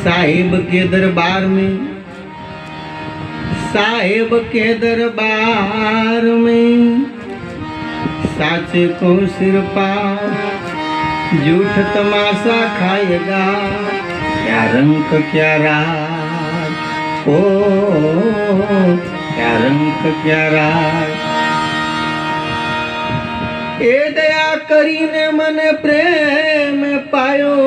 साहिब के दरबार में, साहिब के दरबार में साचे को सिर पार, झूठ तमाशा खाएगा, क्या रंग क्या राग, ओ क्या रंग क्या राग। ए दया करीने मने प्रेम पायो,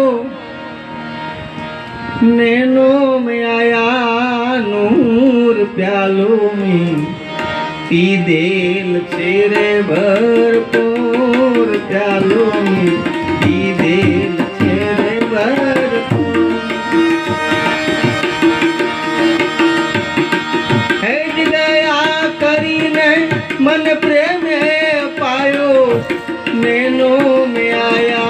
नैनो में आया नूर प्यालो में, पी देल चेरे भरपूर प्यालो में, पी देल चेरे भरपूर। है दया करीने मन प्रेम पायो, नैनो में आया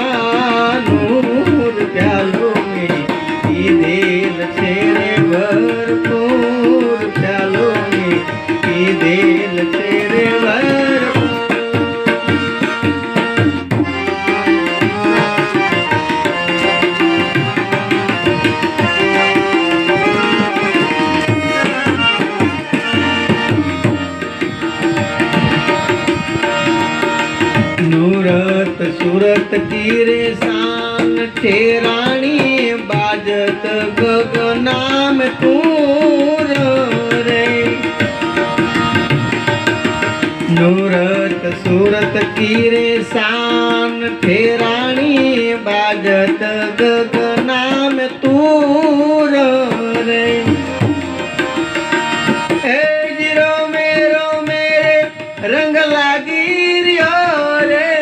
नूर प्यालो में, पी देल चेरे भरपूर प्यालो में, पी देल चेरे भरपूर। नूरत सूरत की रे शान ठेराणी, बाजत गगना में तूर रे। नूरत सूरत की रे शान ठेराणी, बाजत गगना में तूर रे। ए जीरो मेरे रंग लागी रियो रे,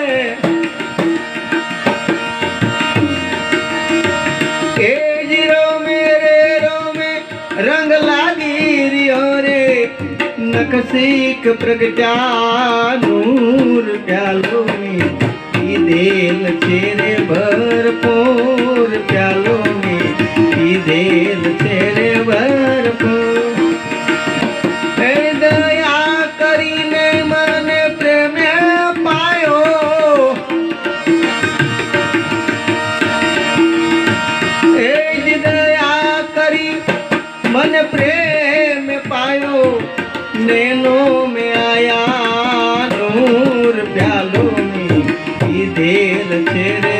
ए जीरो मेरे रंग लागी रियो रे। नकसीक प्रगटा नूर प्यालो में, पी देल चेरे भरपूर प्यालो में, पी देल चेरे भरपूर। ए दया करीने मन प्रेम पायो, ए दया करी मन प्रेम पायो, नैनो में आया नूर प्यालो में, पी देल चेरे